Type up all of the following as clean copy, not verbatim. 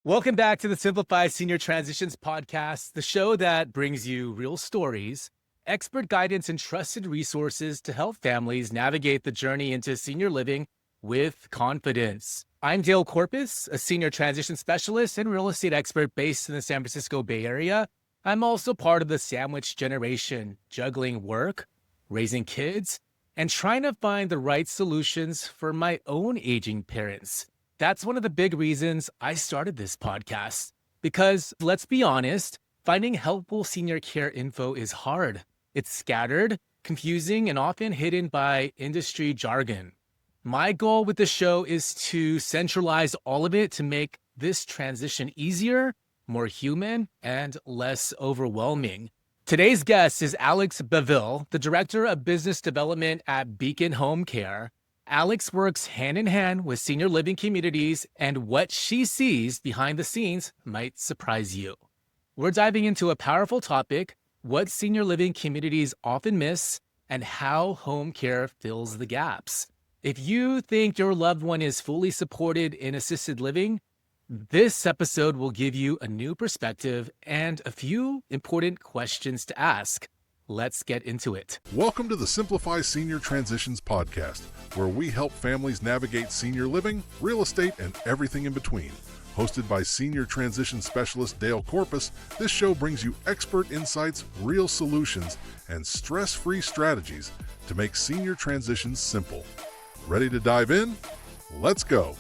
Welcome back to the Simplified Senior Transitions podcast, the show that brings you real stories, expert guidance, and trusted resources to help families navigate the journey into senior living with confidence. I'm Dale Corpus, a senior transition specialist and real estate expert based in the San Francisco Bay Area. I'm also part of the sandwich generation, juggling work, raising kids, and trying to find the right solutions for my own aging parents. That's one of the big reasons I started this podcast. Because let's be honest, finding helpful senior care info is hard. It's scattered, confusing, and often hidden by industry jargon. My goal with the show is to centralize all of it to make this transition easier, more human, and less overwhelming. Today's guest is Alex Beville, the Director of Business Development at Beacon Home Care. Alex works hand in hand with senior living communities, and what she sees behind the scenes might surprise you. We're diving into a powerful topic, what senior living communities often miss, and how home care fills the gaps. If you think your loved one is fully supported in assisted living, this episode will give you a new perspective and a few important questions to ask. Let's get into it. Welcome to the Simplify Senior Transitions podcast, where we help families navigate senior living, real estate, and everything in between. Hosted by Senior Transition Specialist Dale Corpus, this show brings you expert insights, real solutions, and stress-free strategies to make senior transitions simple. Ready to dive in? Let's go.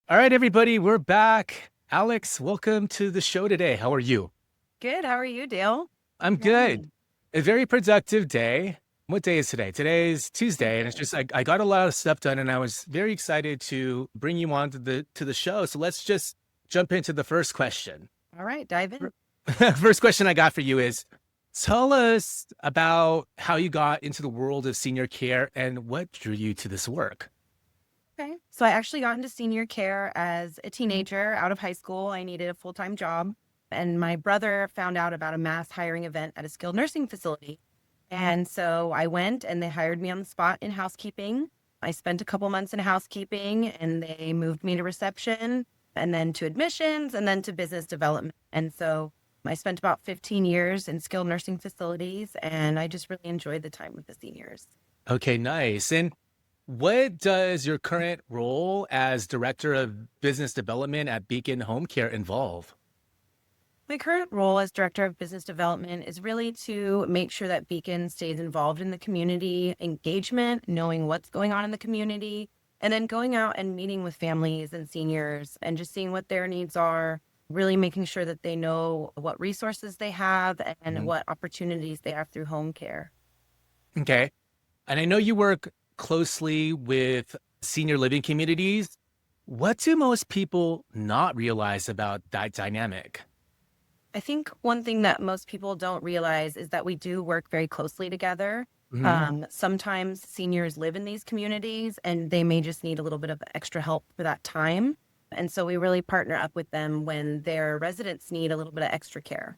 All right, everybody, we're back. Alex, welcome to the show today. How are you? Good. How are you, Dale? I'm good. A very productive day. What day is today? Today is Tuesday, and it's just I got a lot of stuff done, and I was very excited to bring you on to the show. So let's just jump into the first question. All right, dive in. First question I got for you is, tell us about how you got into the world of senior care and what drew you to this work. Okay. So I actually got into senior care as a teenager out of high school. I needed a full-time job. And my brother found out about a mass hiring event at a skilled nursing facility. And so I went and they hired me on the spot in housekeeping. I spent a couple months in housekeeping and they moved me to reception and then to admissions and then to business development. And so I spent about 15 years in skilled nursing facilities and I just really enjoyed the time with the seniors. Okay, nice. And what does your current role as Director of Business Development at Beacon Home Care involve? My current role as Director of Business Development is really to make sure that Beacon stays involved in the community engagement, knowing what's going on in the community, and then going out and meeting with families and seniors and just seeing what their needs are, really making sure that they know what resources they have and what opportunities they have through home care. Okay. And I know you work closely with senior living communities. What do most people not realize about that dynamic? I think one thing that most people don't realize is that we do work very closely together. Sometimes seniors live in these communities and they may just need a little bit of extra help for that time. And so we really partner up with them when their residents need a little bit of extra care.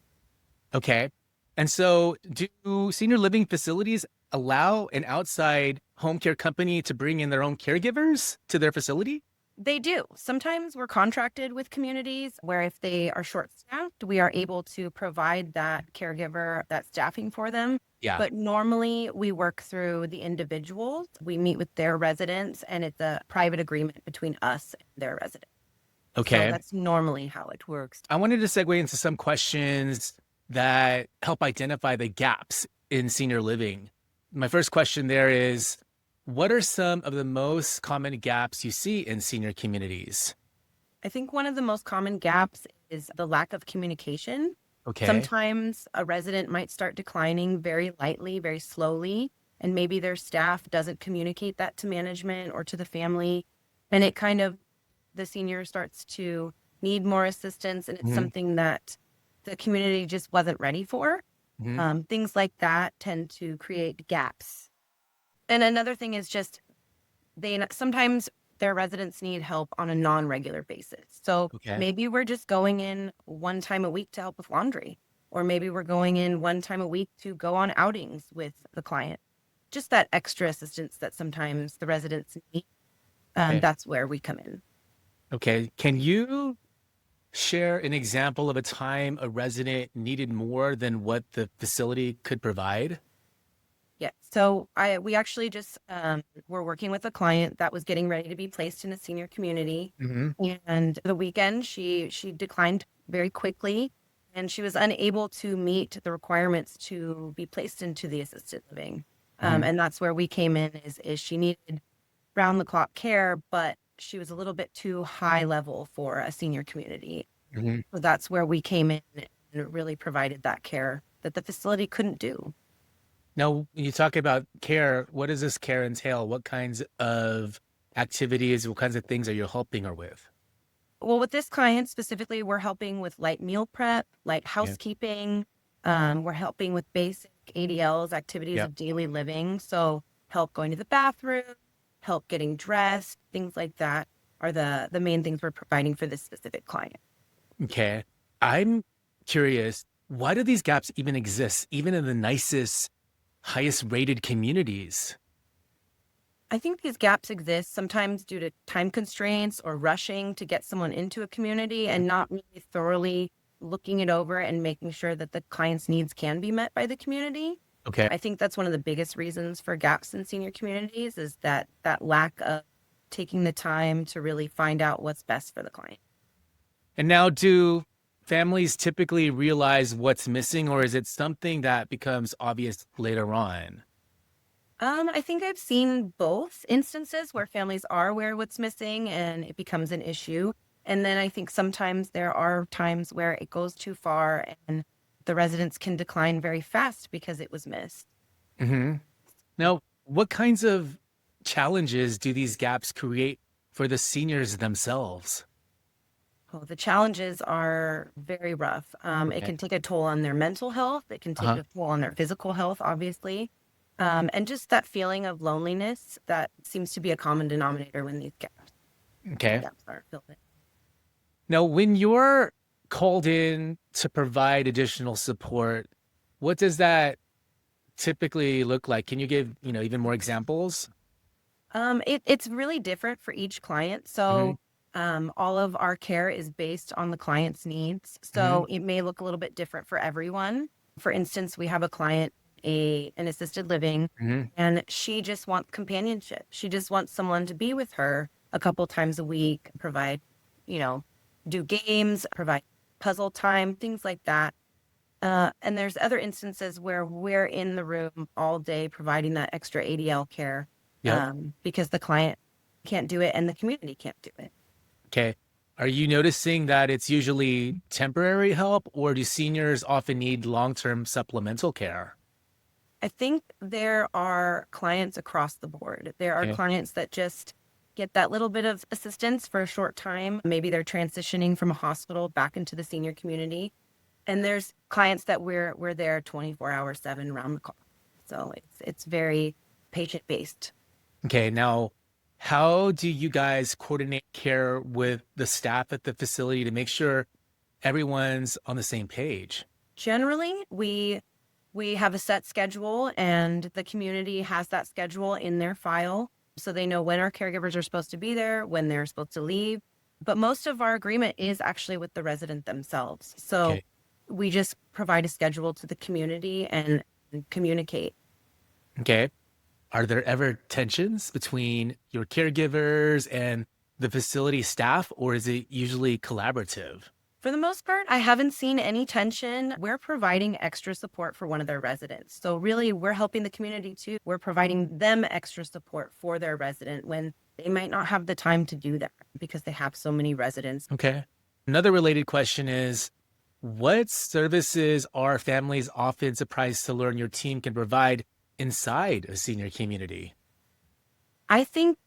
Okay. And so do senior living facilities allow an outside home care company to bring in their own caregivers to their facility? They do. Sometimes we're contracted with communities where if they are short-staffed, we are able to provide that caregiver, that staffing for them. Yeah. But normally we work through the individuals. We meet with their residents and it's a private agreement between us and their residents. Okay. So that's normally how it works. I wanted to segue into some questions that help identify the gaps in senior living. My first question there is, what are some of the most common gaps you see in senior communities? I think one of the most common gaps is the lack of communication. Okay. Sometimes a resident might start declining very lightly, very slowly, and maybe their staff doesn't communicate that to management or to the family. And it kind of, the senior starts to need more assistance, and it's something that the community just wasn't ready for. Things like that tend to create gaps. And another thing is just sometimes their residents need help on a non-regular basis. So maybe we're just going in one time a week to help with laundry, or maybe we're going in one time a week to go on outings with the client. Just that extra assistance that sometimes the residents need. That's where we come in. Okay. Can you share an example of a time a resident needed more than what the facility could provide? Yeah. So we actually just were working with a client that was getting ready to be placed in a senior community. Hmm. And the weekend she declined very quickly, and she was unable to meet the requirements to be placed into the assisted living. Hmm. And that's where we came in is she needed round the clock care, but she was a little bit too high level for a senior community. Hmm. So that's where we came in and it really provided that care that the facility couldn't do. Now, when you talk about care, what does this care entail? What kinds of activities, what kinds of things are you helping her with? Well, with this client specifically, we're helping with light meal prep, light Yeah. housekeeping. We're helping with basic ADLs, activities Yeah. of daily living. So help going to the bathroom, help getting dressed, things like that are the main things we're providing for this specific client. Okay. I'm curious, why do these gaps even exist, even in the nicest, highest rated communities? I think these gaps exist sometimes due to time constraints or rushing to get someone into a community and not really thoroughly looking it over and making sure that the client's needs can be met by the community. Okay. I think that's one of the biggest reasons for gaps in senior communities is that lack of taking the time to really find out what's best for the client. And now, do families typically realize what's missing, or is it something that becomes obvious later on? I think I've seen both instances where families are aware of what's missing and it becomes an issue. And then I think sometimes there are times where it goes too far and the residents can decline very fast because it was missed. Hmm. Now, what kinds of challenges do these gaps create for the seniors themselves? Oh, the challenges are very rough. It Okay. can take a toll on their mental health. It can take Uh-huh. a toll on their physical health, obviously. And just that feeling of loneliness that seems to be a common denominator when these Okay. gaps are filled in. Now, when you're called in to provide additional support, what does that typically look like? Can you give, even more examples? It's really different for each client. Hmm. So all of our care is based on the client's needs. Hmm. So it may look a little bit different for everyone. For instance, we have a client, an assisted living, Hmm. and she just wants companionship. She just wants someone to be with her a couple times a week, provide, you know, do games, provide puzzle time, things like that. And there's other instances where we're in the room all day providing that extra ADL care Yep. because the client can't do it and the community can't do it. Okay. Are you noticing that it's usually temporary help, or do seniors often need long-term supplemental care? I think there are clients across the board. There are Okay. clients that just get that little bit of assistance for a short time. Maybe they're transitioning from a hospital back into the senior community. And there's clients that we're there 24 hours, 7 round the clock. So it's very patient based. Okay. Now, how do you guys coordinate care with the staff at the facility to make sure everyone's on the same page? Generally, we have a set schedule and the community has that schedule in their file. So they know when our caregivers are supposed to be there, when they're supposed to leave. But most of our agreement is actually with the resident themselves. So Okay. we just provide a schedule to the community and communicate. Okay. Are there ever tensions between your caregivers and the facility staff, or is it usually collaborative? For the most part, I haven't seen any tension. We're providing extra support for one of their residents. So really, we're helping the community too. We're providing them extra support for their resident when they might not have the time to do that because they have so many residents. Okay. Another related question is, what services are families often surprised to learn your team can provide inside a senior community? I think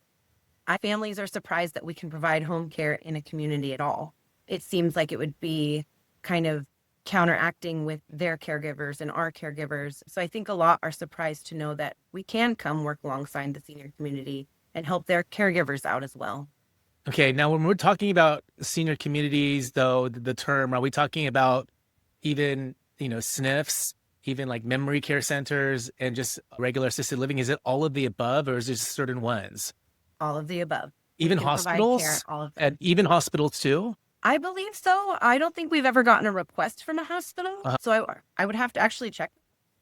families are surprised that we can provide home care in a community at all. It seems like it would be kind of counteracting with their caregivers and our caregivers. So I think a lot are surprised to know that we can come work alongside the senior community and help their caregivers out as well. Okay, now when we're talking about senior communities, though, the term, are we talking about even, SNFs, even like memory care centers and just regular assisted living? Is it all of the above, or is it just certain ones? All of the above. We Even can provide care, hospitals? all of And them. even hospitals too? I believe so. I don't think we've ever gotten a request from a hospital. Uh, So I would have to actually check.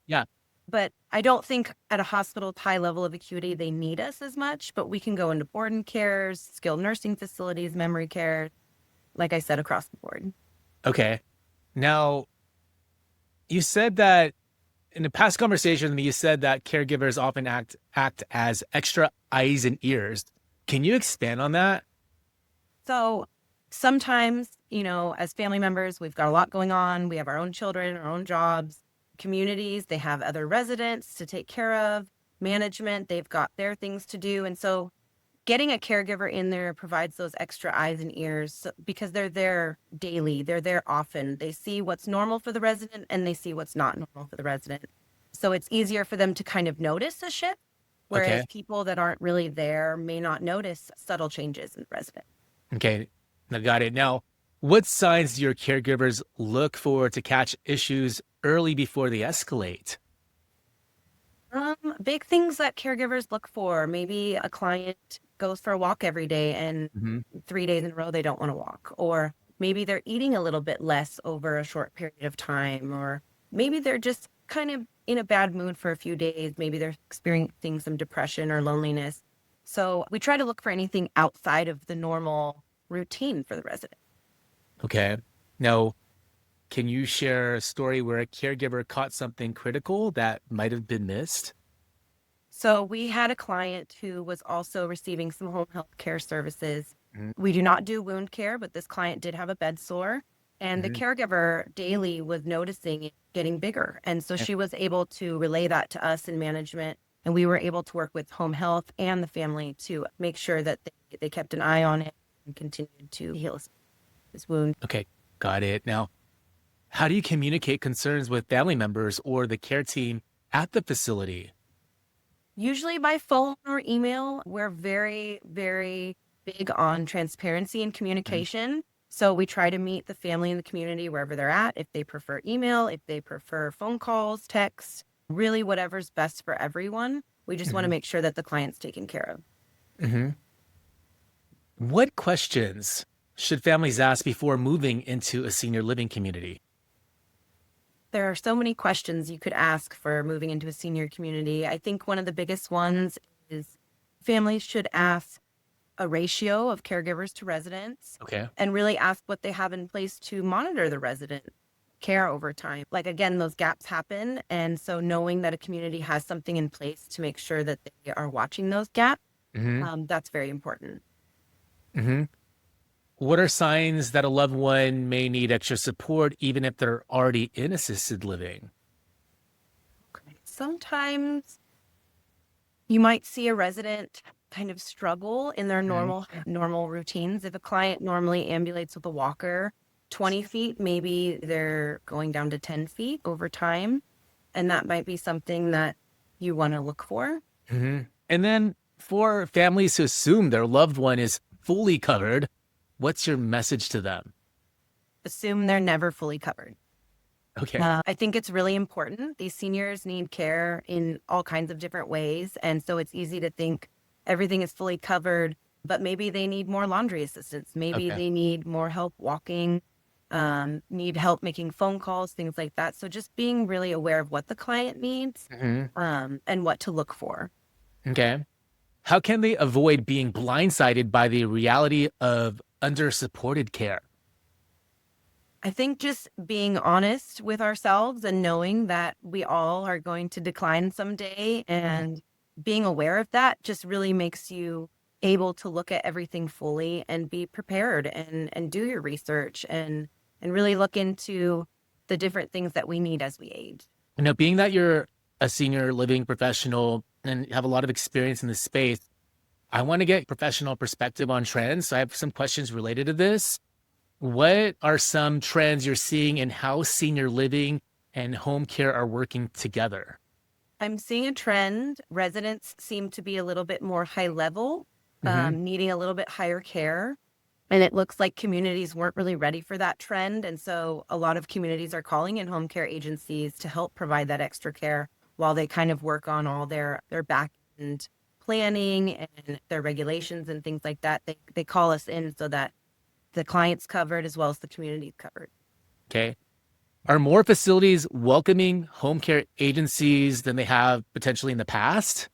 yeah. But I don't think at a hospital with high level of acuity, they need us as much, but we can go into board and cares, skilled nursing facilities, memory care, like I said, across the board. Okay. Now, you said that in a past conversation with me, you said that caregivers often act as extra eyes and ears. Can you expand on that? So sometimes, as family members, we've got a lot going on. We have our own children, our own jobs, communities, they have other residents to take care of, management, they've got their things to do. And so getting a caregiver in there provides those extra eyes and ears because they're there daily, they're there often. They see what's normal for the resident and they see what's not normal for the resident. So it's easier for them to kind of notice a shift, Okay. whereas people that aren't really there may not notice subtle changes in the resident. Okay. I got it. Now, what signs do your caregivers look for to catch issues early before they escalate? Big things that caregivers look for. Maybe a client goes for a walk every day and Hmm. 3 days in a row they don't want to walk. Or maybe they're eating a little bit less over a short period of time. Or maybe they're just kind of in a bad mood for a few days. Maybe they're experiencing some depression or loneliness. So we try to look for anything outside of the normal routine for the resident. Okay. Now, can you share a story where a caregiver caught something critical that might have been missed? So we had a client who was also receiving some home health care services. Mhm. We do not do wound care, but this client did have a bed sore. And the Mhm. caregiver daily was noticing it getting bigger. And so Yeah. she was able to relay that to us in management. And we were able to work with home health and the family to make sure that they kept an eye on it and continued to heal his wound. Okay. Got it. Now, how do you communicate concerns with family members or the care team at the facility? Usually by phone or email. We're very, very big on transparency and Mhm. communication. So we try to meet the family and the community wherever they're at. If they prefer email, if they prefer phone calls, text, really whatever's best for everyone. We just want to Mhm. make sure that the client's taken care of. Mhm. What questions should families ask before moving into a senior living community? There are so many questions you could ask for moving into a senior community. I think one of the biggest ones is families should ask a ratio of caregivers to residents Okay. and really ask what they have in place to monitor the resident care over time. Like, again, those gaps happen. And so knowing that a community has something in place to make sure that they are watching those gaps, Hmm. that's very important. Hmm. What are signs that a loved one may need extra support, even if they're already in assisted living? Sometimes you might see a resident kind of struggle in their Mhm. normal routines. If a client normally ambulates with a walker 20 feet, maybe they're going down to 10 feet over time. And that might be something that you want to look for. Hmm. And then for families who assume their loved one is fully covered, what's your message to them? Assume they're never fully covered. Okay. I think it's really important. These seniors need care in all kinds of different ways. And so it's easy to think everything is fully covered, but maybe they need more laundry assistance. Maybe Okay. they need more help walking, need help making phone calls, things like that. So just being really aware of what the client needs, Hmm. and what to look for. Okay. How can they avoid being blindsided by the reality of under supported care? I think just being honest with ourselves and knowing that we all are going to decline someday and being aware of that just really makes you able to look at everything fully and be prepared and do your research and really look into the different things that we need as we age. Being that you're a senior living professional and have a lot of experience in this space, I want to get professional perspective on trends. So I have some questions related to this. What are some trends you're seeing in how senior living and home care are working together? I'm seeing a trend. Residents seem to be a little bit more high level, Hmm. needing a little bit higher care. And it looks like communities weren't really ready for that trend. And so a lot of communities are calling in home care agencies to help provide that extra care while they kind of work on all their back end planning and their regulations and things like that. They call us in so that the client's covered as well as the community's covered. Okay. Are more facilities welcoming home care agencies than they have potentially in the past?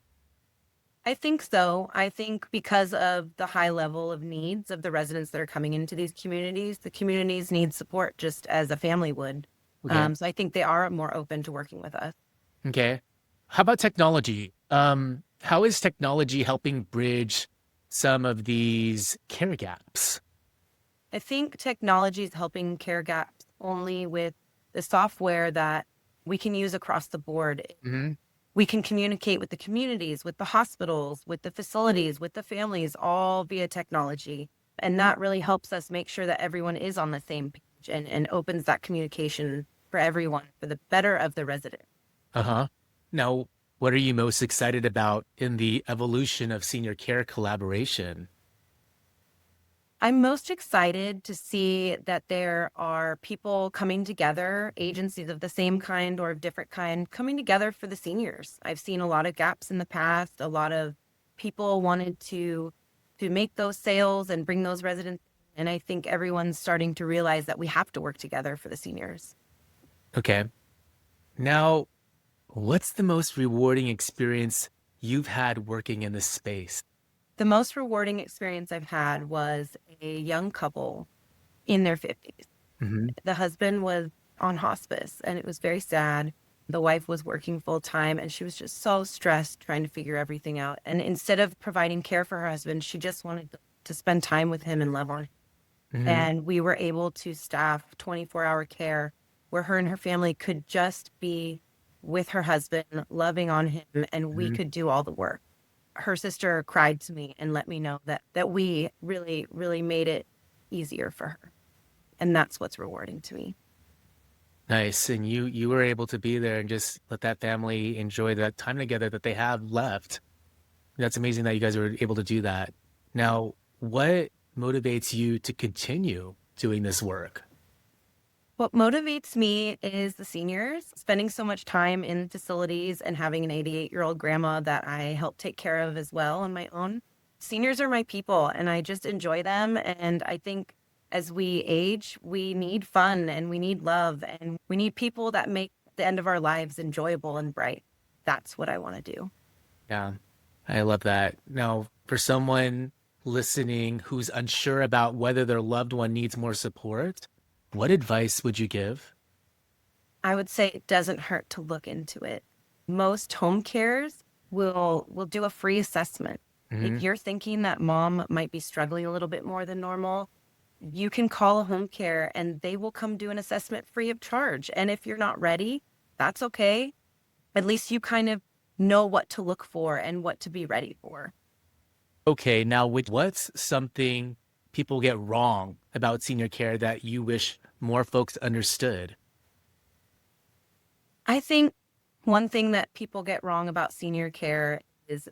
I think so. I think because of the high level of needs of the residents that are coming into these communities, the communities need support just as a family would. Okay. So I think they are more open to working with us. Okay. How about technology? How is technology helping bridge some of these care gaps? I think technology is helping care gaps only with the software that we can use across the board. Hmm. We can communicate with the communities, with the hospitals, with the facilities, with the families, all via technology. And that really helps us make sure that everyone is on the same page and opens that communication for everyone for the better of the resident. Uh-huh. Now, what are you most excited about in the evolution of senior care collaboration? I'm most excited to see that there are people coming together, agencies of the same kind or of different kind, coming together for the seniors. I've seen a lot of gaps in the past. A lot of people wanted to make those sales and bring those residents. And I think everyone's starting to realize that we have to work together for the seniors. Okay. Now, what's the most rewarding experience you've had working in this space? The most rewarding experience I've had was a young couple in their 50s. Hmm. The husband was on hospice and it was very sad. The wife was working full time and she was just so stressed trying to figure everything out. And instead of providing care for her husband, she just wanted to spend time with him and love on him. Hmm. And we were able to staff 24-hour care where her and her family could just be with her husband, loving on him, and we Hmm. could do all the work. Her sister cried to me and let me know that we really, really made it easier for her. And that's what's rewarding to me. Nice. And you were able to be there and just let that family enjoy that time together that they have left. That's amazing that you guys were able to do that. Now, what motivates you to continue doing this work? What motivates me is the seniors, spending so much time in facilities and having an 88-year-old grandma that I help take care of as well on my own. Seniors are my people and I just enjoy them. And I think as we age, we need fun and we need love and we need people that make the end of our lives enjoyable and bright. That's what I want to do. Yeah, I love that. Now, for someone listening who's unsure about whether their loved one needs more support, what advice would you give? I would say it doesn't hurt to look into it. Most home cares will do a free assessment. Hmm. If you're thinking that mom might be struggling a little bit more than normal, you can call a home care and they will come do an assessment free of charge. And if you're not ready, that's okay. At least you kind of know what to look for and what to be ready for. Okay, now what's something people get wrong about senior care that you wish more folks understood? I think one thing that people get wrong about senior care is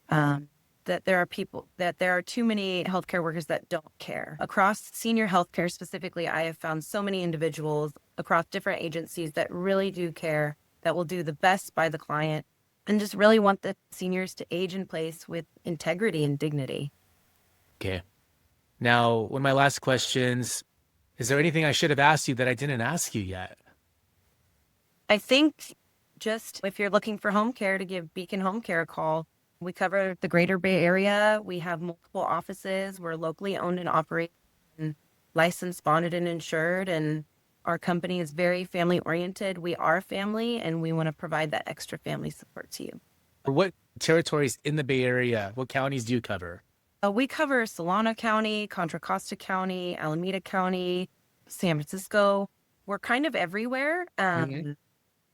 um, that there are too many healthcare workers that don't care. Across senior healthcare specifically, I have found so many individuals across different agencies that really do care, that will do the best by the client, and just really want the seniors to age in place with integrity and dignity. Okay. Now, one of my last questions, is there anything I should have asked you that I didn't ask you yet? I think just if you're looking for home care, to give Beacon Home Care a call. We cover the greater Bay Area. We have multiple offices. We're locally owned and operated and licensed, bonded, and insured. And our company is very family oriented. We are family and we want to provide that extra family support to you. Or what territories in the Bay Area, what counties do you cover? We cover Solano County, Contra Costa County, Alameda County, San Francisco. We're kind of everywhere. Mhm.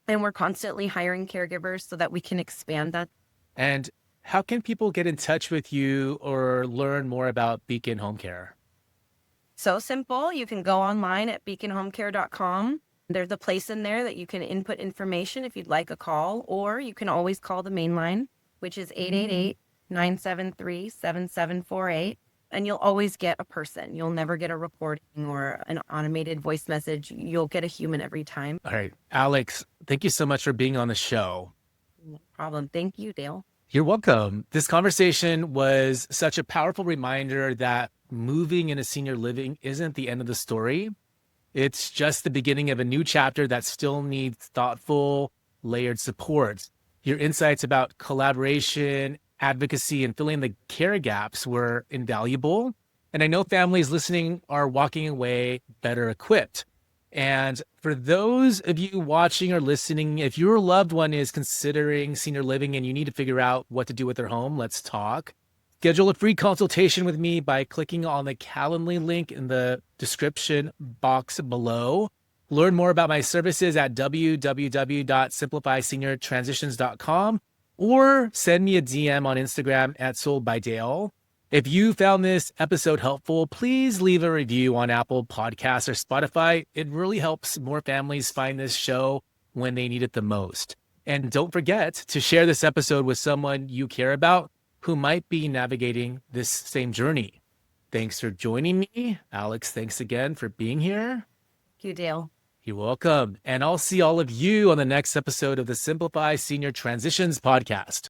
And we're constantly hiring caregivers so that we can expand that. And how can people get in touch with you or learn more about Beacon Home Care? So simple. You can go online at beaconhomecare.com. There's a place in there that you can input information if you'd like a call, or you can always call the main line, which is 888-973-7748. And you'll always get a person. You'll never get a recording or an automated voice message. You'll get a human every time. All right, Alex, thank you so much for being on the show. No problem. Thank you, Dale. You're welcome. This conversation was such a powerful reminder that moving into senior living isn't the end of the story. It's just the beginning of a new chapter that still needs thoughtful, layered support. Your insights about collaboration, advocacy, and filling the care gaps were invaluable. And I know families listening are walking away better equipped. And for those of you watching or listening, if your loved one is considering senior living and you need to figure out what to do with their home, let's talk. Schedule a free consultation with me by clicking on the Calendly link in the description box below. Learn more about my services at www.simplifyseniortransitions.com or send me a DM on Instagram at soldbydale. If you found this episode helpful, please leave a review on Apple Podcasts or Spotify. It really helps more families find this show when they need it the most. And don't forget to share this episode with someone you care about who might be navigating this same journey. Thanks for joining me. Alex, thanks again for being here. Thank you, Dale. You're welcome. And I'll see all of you on the next episode of the Simplify Senior Transitions podcast.